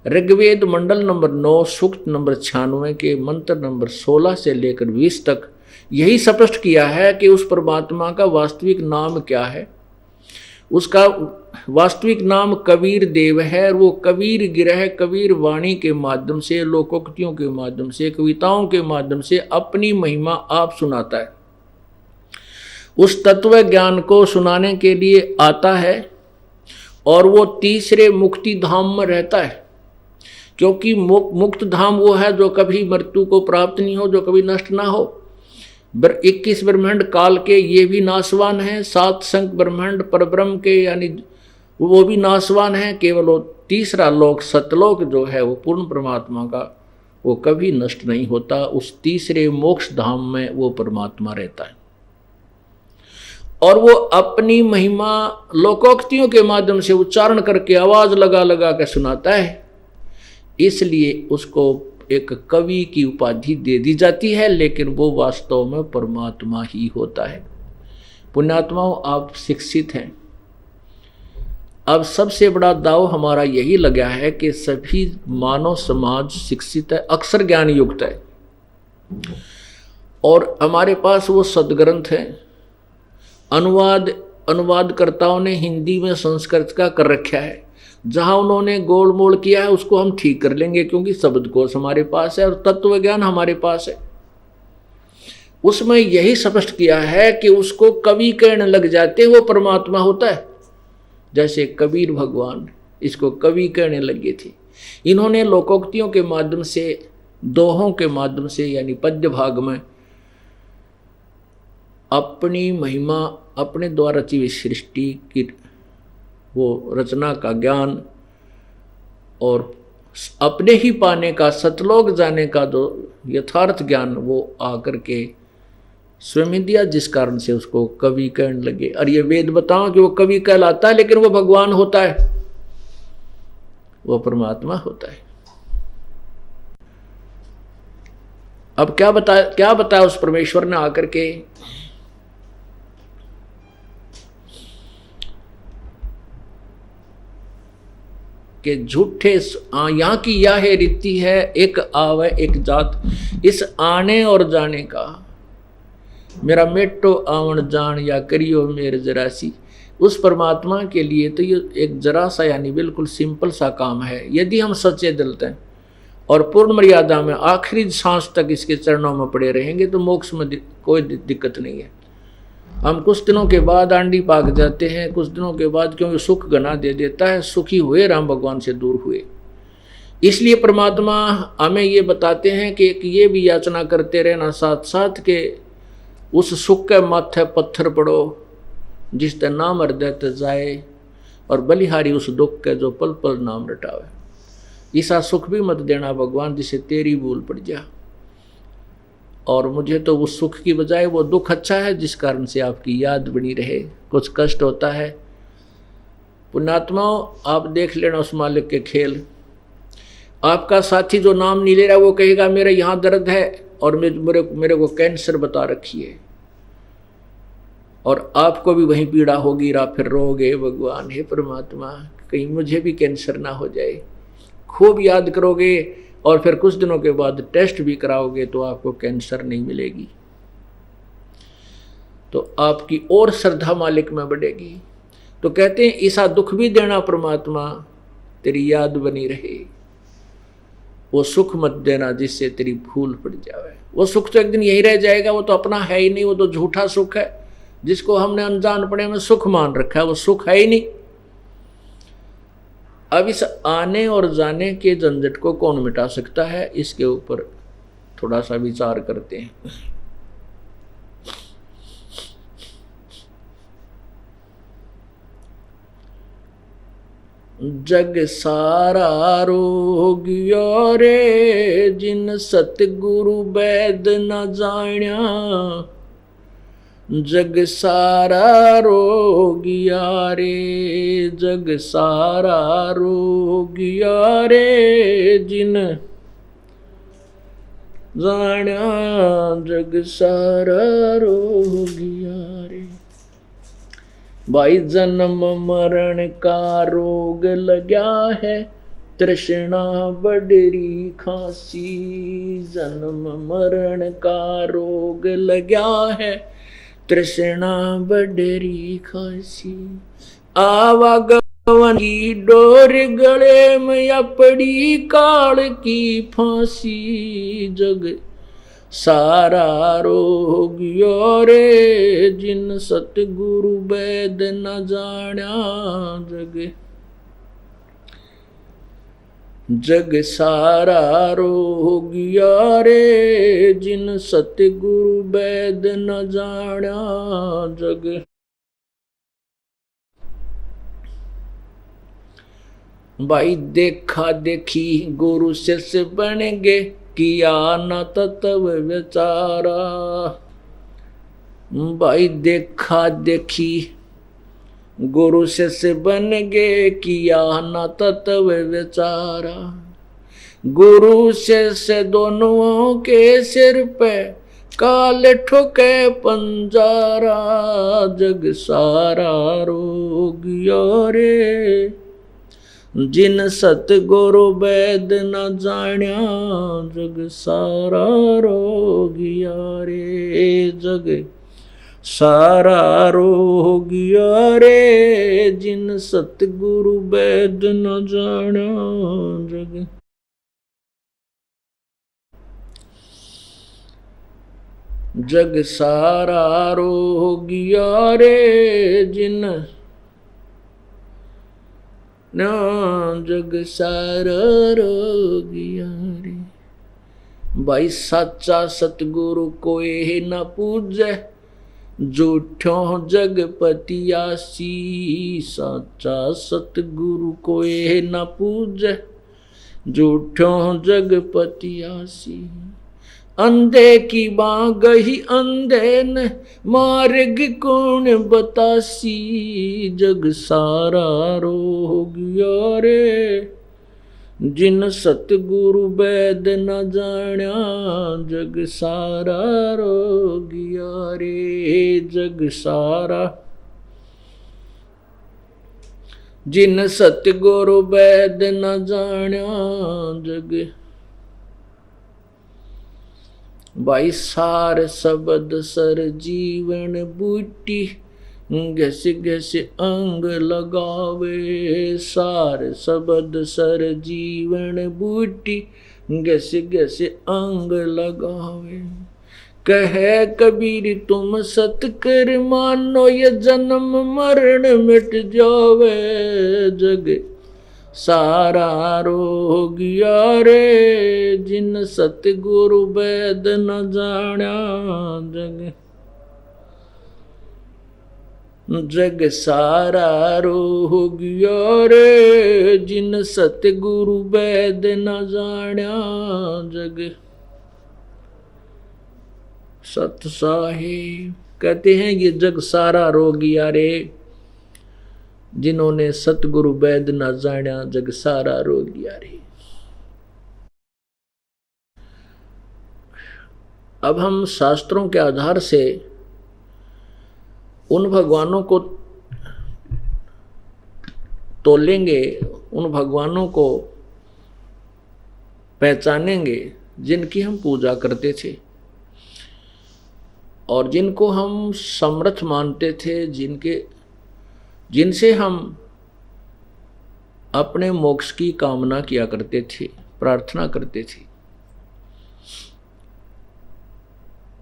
ऋग्वेद मंडल नंबर 9 सूक्त नंबर 96 के मंत्र नंबर 16 से लेकर 20 तक यही स्पष्ट किया है कि उस परमात्मा का वास्तविक नाम क्या है। उसका वास्तविक नाम कबीर देव है। और वो कबीर गिरह, कबीर वाणी के माध्यम से, लोकोक्तियों के माध्यम से, कविताओं के माध्यम से अपनी महिमा आप सुनाता है। उस तत्व ज्ञान को सुनाने के लिए आता है और वो तीसरे मुक्ति धाम में रहता है, क्योंकि मुक्त धाम वो है जो कभी मृत्यु को प्राप्त नहीं हो, जो कभी नष्ट ना हो। 21 ब्रह्मांड काल के ये भी नाशवान हैं, 7 संख ब्रह्मांड परब्रह्म के यानी वो भी नाशवान हैं। केवल वो तीसरा लोक, सतलोक जो है वो पूर्ण परमात्मा का, वो कभी नष्ट नहीं होता। उस तीसरे मोक्ष धाम में वो परमात्मा रहता है और वो अपनी महिमा लोकोक्तियों के माध्यम से उच्चारण करके, आवाज लगा लगा के सुनाता है। इसलिए उसको एक कवि की उपाधि दे दी जाती है, लेकिन वो वास्तव में परमात्मा ही होता है। पुण्यात्माओं, आप शिक्षित हैं। अब सबसे बड़ा दाव हमारा यही लगा है कि सभी मानव समाज शिक्षित है, अक्षर ज्ञान युक्त है, और हमारे पास वो सदग्रंथ है। अनुवादकर्ताओं ने हिंदी में संस्कृत का कर रखा है। जहां उन्होंने गोल मोल किया है उसको हम ठीक कर लेंगे, क्योंकि शब्दकोश हमारे पास है और तत्व ज्ञान हमारे पास है। उसमें यही स्पष्ट किया है कि उसको कवि कहने लग जाते वो परमात्मा होता है। जैसे कबीर भगवान इसको कवि कहने लगे थे। इन्होंने लोकोक्तियों के माध्यम से, दोहों के माध्यम से, यानी पद्य भाग में अपनी महिमा, अपने द्वारा रची हुई सृष्टि की वो रचना का ज्ञान और अपने ही पाने का, सतलोक जाने का जो यथार्थ ज्ञान वो आकर के स्वयं ही दिया, जिस कारण से उसको कवि कहने लगे। और ये वेद बताओ कि वो कवि कहलाता है, लेकिन वो भगवान होता है, वो परमात्मा होता है। अब क्या बताया उस परमेश्वर ने आकर के, कि झूठे यहाँ की यह है रीति है, एक आवे एक जात, इस आने और जाने का मेरा मेटो आवन जान या करियो मेरे जरासी। उस परमात्मा के लिए तो ये एक जरा सा यानी बिल्कुल सिंपल सा काम है। यदि हम सच्चे दिल हैं और पूर्ण मर्यादा में आखिरी सांस तक इसके चरणों में पड़े रहेंगे तो मोक्ष में कोई दिक्कत नहीं है। हम कुछ दिनों के बाद आंधी पाक जाते हैं, कुछ दिनों के बाद क्योंकि सुख गना दे देता है, सुखी हुए राम भगवान से दूर हुए। इसलिए परमात्मा हमें ये बताते हैं कि ये भी याचना करते रहना साथ साथ के उस सुख के माथे पत्थर पड़ो जिस ते नाम हृदय ते जाए, और बलिहारी उस दुख के जो पल पल नाम रटावे। ऐसा सुख भी मत देना भगवान जिसे तेरी भूल पड़ जा, और मुझे तो उस सुख की बजाय वो दुख अच्छा है जिस कारण से आपकी याद बनी रहे। कुछ कष्ट होता है, पुण्यात्माओं आप देख लेना उस मालिक के खेल। आपका साथी जो नाम नहीं ले रहा वो कहेगा मेरे यहाँ दर्द है और मेरे को कैंसर बता रखी है, और आपको भी वहीं पीड़ा होगी, फिर रोगे भगवान हे परमात्मा कहीं मुझे भी कैंसर ना हो जाए। खूब याद करोगे और फिर कुछ दिनों के बाद टेस्ट भी कराओगे तो आपको कैंसर नहीं मिलेगी, तो आपकी और श्रद्धा मालिक में बढ़ेगी। तो कहते हैं ऐसा दुख भी देना परमात्मा तेरी याद बनी रहे, वो सुख मत देना जिससे तेरी भूल पड़ जाए। वो सुख तो एक दिन यही रह जाएगा, वो तो अपना है ही नहीं, वो तो झूठा सुख है जिसको हमने अनजानपने में सुख मान रखा है, वो सुख है ही नहीं। अब इस आने और जाने के झंझट को कौन मिटा सकता है, इसके ऊपर थोड़ा सा विचार करते हैं। जग सारा रोगियो रे जिन सतगुरु वैद न जाण्या, जग सारा रोगिया रे, जग सारा रोगिया रे जिन जाण्या, जग सारा रोगिया रे। भाई जन्म मरण का रोग लगा है, तृष्णा बडरी खांसी, जन्म मरण का रोग लगा है, तृष्णा बडरी खांसी। आवागमन की डोर गले में या पड़ी काल की फांसी, जग सारा रोगियो रे जिन सतगुरु वैद न जाण्या, जग सारा रोगिया रे जिन सतगुरु वैद न जाण्या, जग। भाई देखा देखी गुरु शिष्य बनेंगे, किया न तत्व विचारा। भाई देखा देखी गुरु शिष्य बन गे, किया न तत्व विचारा। गुरु शिष्य दोनों के सिर पे काल ठोके पंजारा, जग सारा रोगियो रे जिन सतगुरु वैद न जाण्या, जग सारा रोगिया रे, जग सारा रोगिया रे जिन सतगुरु वैद न जाण्या, जग। जग सारा रोगिया रे जिन ना, जग सारा रोगिया रे। भाई सच्चा सतगुरु कोई न पूजे, झूठों जगपतियासी। सच्चा सतगुरु कोई न पूजे, झूठों जगपतियासी। अंधे की बाँ गही अंधे न मार्ग कौन बतासी, जग सारा रो गया रे जिन सतगुरु वैद न जाण्या, जग सारा रो गया रे जग सारा। जिन सतगुरु वैद न जाण्या जग, भाई सार शब्द सर जीवन बूटी, घस घस अंग लगावे, सार शब्द सर जीवन बूटी, घस घस अंग लगावे। कहे कबीर तुम सत कर मानो, ये जन्म मरण मिट जावे, जग सारा रो गया रे जिन सतगुरु वैद न जाण्या, जग जग सारा रो गया रे जिन सतगुरु वैद न जाण्या, जग। सत साहिब कहते हैं ये जग सारा रो गया रे जिन्होंने सतगुरु वैद न जाण्या, जग सारा रो गया रे। अब हम शास्त्रों के आधार से उन भगवानों को तोलेंगे, उन भगवानों को पहचानेंगे जिनकी हम पूजा करते थे और जिनको हम समर्थ मानते थे, जिनसे हम अपने मोक्ष की कामना किया करते थे, प्रार्थना करते थे।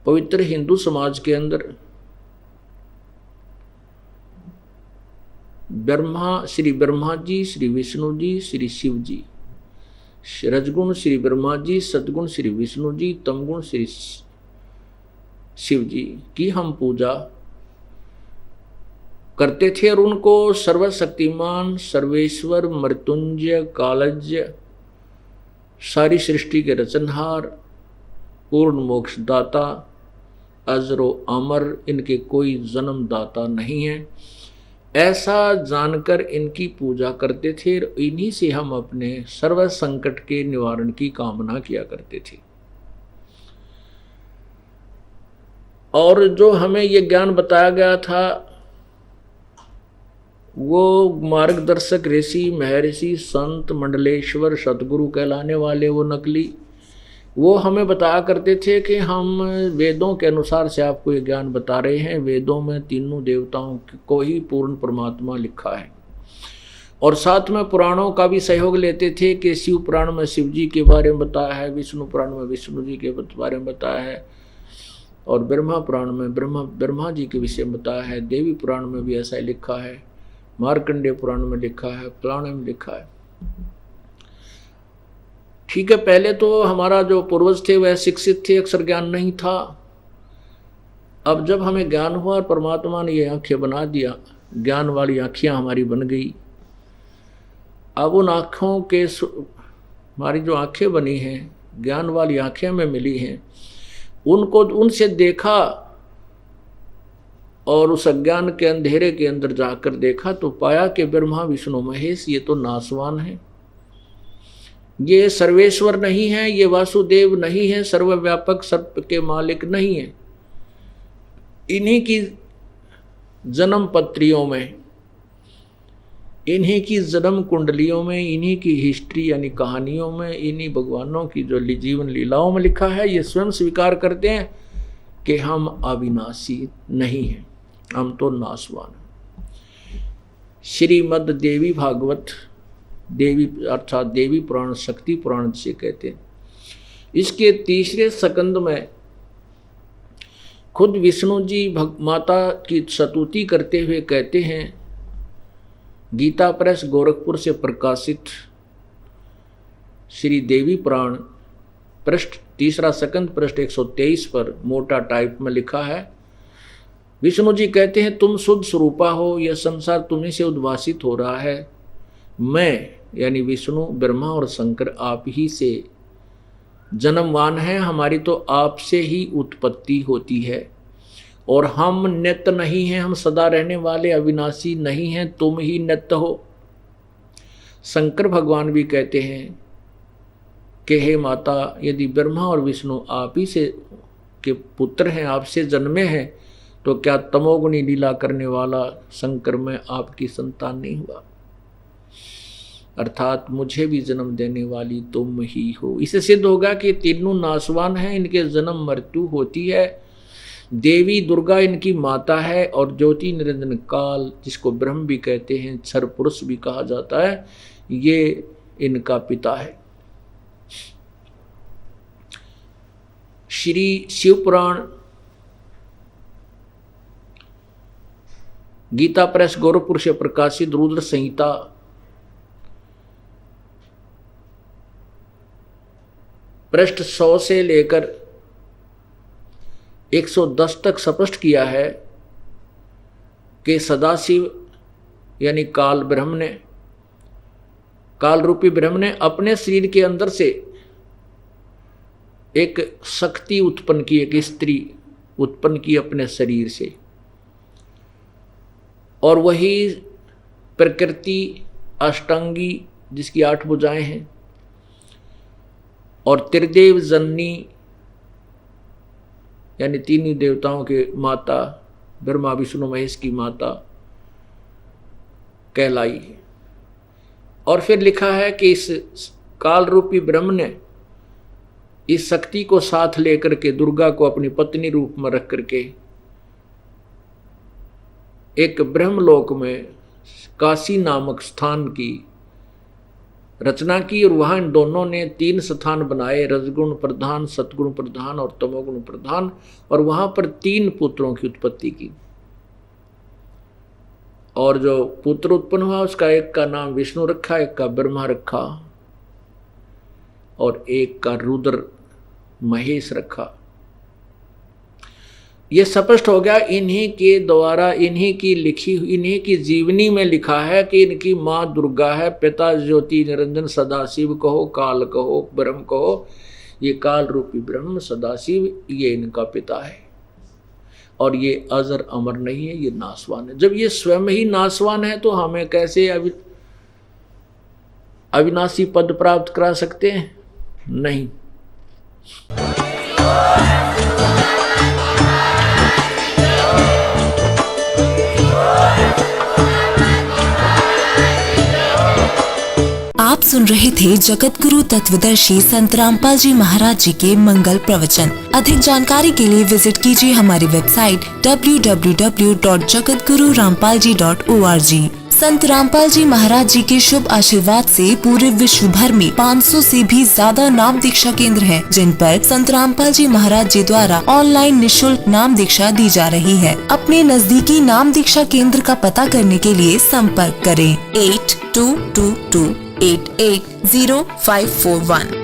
पवित्र हिंदू समाज के अंदर श्री ब्रह्मा जी, श्री विष्णु जी, श्री शिव जी, रजगुण श्री ब्रह्मा जी, सद्गुण श्री विष्णु जी, तमगुण श्री शिव जी की हम पूजा करते थे और उनको सर्वशक्तिमान, सर्वेश्वर, मृत्युंजय, कालज्य, सारी सृष्टि के रचनहार, पूर्ण मोक्षदाता, अजरो अमर, इनके कोई जन्मदाता नहीं है, ऐसा जानकर इनकी पूजा करते थे। इन्हीं से हम अपने सर्व संकट के निवारण की कामना किया करते थे। और जो हमें ये ज्ञान बताया गया था वो मार्गदर्शक ऋषि, महर्षि, संत, मंडलेश्वर, सतगुरु कहलाने वाले वो नकली, वो हमें बताया करते थे कि हम वेदों के अनुसार से आपको ये ज्ञान बता रहे हैं। वेदों में तीनों देवताओं को ही पूर्ण परमात्मा लिखा है और साथ में पुराणों का भी सहयोग लेते थे कि शिव पुराण में शिव जी के बारे में बताया है, विष्णु पुराण में विष्णु जी के बारे में बताया है और ब्रह्मा पुराण में ब्रह्मा जी के विषय में बताया है। देवी पुराण में भी ऐसा ही लिखा है, मार्कंडेय पुराण में लिखा है, पुराण में लिखा है। ठीक है, पहले तो हमारा जो पूर्वज थे वह शिक्षित थे, अक्षर ज्ञान नहीं था। अब जब हमें ज्ञान हुआ और परमात्मा ने ये आंखें बना दिया, ज्ञान वाली आँखियाँ हमारी बन गई। अब उन आँखों के, हमारी जो आँखें बनी हैं, ज्ञान वाली आँखें हमें मिली हैं, उनको उनसे देखा और उस अज्ञान के अंधेरे के अंदर जाकर देखा तो पाया कि ब्रह्मा विष्णु महेश ये तो नासवान है, ये सर्वेश्वर नहीं है, ये वासुदेव नहीं है, सर्वव्यापक सर्व के मालिक नहीं है। इन्हीं की जन्म पत्रियों में, इन्हीं की जन्म कुंडलियों में, इन्हीं की हिस्ट्री यानी कहानियों में, इन्हीं भगवानों की जो जीवन लीलाओं में लिखा है। ये स्वयं स्वीकार करते हैं कि हम अविनाशी नहीं हैं, हम तो नासवान हैं। श्रीमद् देवी भागवत, देवी अर्थात देवी पुराण, शक्ति पुराण से कहते हैं। इसके तीसरे स्कंद में खुद विष्णु जी माता की स्तुति करते हुए कहते हैं, गीता प्रेस गोरखपुर से प्रकाशित श्री देवी पुराण पृष्ठ तीसरा स्कंद पृष्ठ 123 पर मोटा टाइप में लिखा है। विष्णु जी कहते हैं, तुम शुद्ध स्वरूपा हो, यह संसार तुम्हीं से उद्भासित हो रहा है। मैं यानी विष्णु, ब्रह्मा और शंकर आप ही से जन्मवान हैं, हमारी तो आपसे ही उत्पत्ति होती है और हम नित्य नहीं हैं, हम सदा रहने वाले अविनाशी नहीं हैं, तुम ही नित्य हो। शंकर भगवान भी कहते हैं कि हे माता, यदि ब्रह्मा और विष्णु आप ही से के पुत्र हैं, आपसे जन्मे हैं, तो क्या तमोगुणी लीला करने वाला शंकर मैं आपकी संतान नहीं हुआ? अर्थात मुझे भी जन्म देने वाली तुम ही हो। इससे सिद्ध होगा कि तीनों नाशवान हैं, इनके जन्म मृत्यु होती है। देवी दुर्गा इनकी माता है और ज्योति निरंजन काल, जिसको ब्रह्म भी कहते हैं, क्षर पुरुष भी कहा जाता है, ये इनका पिता है। श्री शिव पुराण, गीता प्रेस गोरखपुर से प्रकाशित रुद्र संहिता, पृष्ठ 100 से लेकर 110 तक स्पष्ट किया है कि सदाशिव यानी काल ब्रह्म ने, काल रूपी ब्रह्म ने अपने शरीर के अंदर से एक शक्ति उत्पन्न की, एक स्त्री उत्पन्न की अपने शरीर से, और वही प्रकृति अष्टांगी जिसकी 8 भुजाएं हैं, और त्रिदेव जननी यानी तीनों देवताओं के माता, ब्रह्मा विष्णु महेश की माता कहलाई है। और फिर लिखा है कि इस काल रूपी ब्रह्म ने इस शक्ति को साथ लेकर के दुर्गा को अपनी पत्नी रूप में रख करके एक ब्रह्मलोक में काशी नामक स्थान की रचना की, और वहां इन दोनों ने 3 स्थान बनाए, रजगुण प्रधान, सतगुण प्रधान और तमोगुण प्रधान, और वहां पर 3 पुत्रों की उत्पत्ति की। और जो पुत्र उत्पन्न हुआ उसका एक का नाम विष्णु रखा, एक का ब्रह्मा रखा और एक का रुद्र महेश रखा। ये स्पष्ट हो गया इन्हीं के द्वारा, इन्हीं की लिखी, इन्हीं की जीवनी में लिखा है कि इनकी माँ दुर्गा है, पिता ज्योति निरंजन सदाशिव कहो, काल कहो, ब्रह्म कहो। ये काल रूपी ब्रह्म सदाशिव, ये इनका पिता है और ये अजर अमर नहीं है, ये नाशवान है। जब ये स्वयं ही नाशवान है तो हमें कैसे अविनाशी पद प्राप्त करा सकते हैं? नहीं। आप सुन रहे थे जगत गुरु तत्वदर्शी संत रामपाल जी महाराज जी के मंगल प्रवचन। अधिक जानकारी के लिए विजिट कीजिए हमारी वेबसाइट www.jagatgururampalji.org। संत रामपाल जी महाराज जी के शुभ आशीर्वाद से पूरे विश्व भर में 500 से भी ज्यादा नाम दीक्षा केंद्र हैं, जिन पर संत रामपाल जी महाराज जी द्वारा ऑनलाइन निशुल्क नाम दीक्षा दी जा रही है। अपने नजदीकी नाम दीक्षा केंद्र का पता करने के लिए संपर्क करें 8222880541।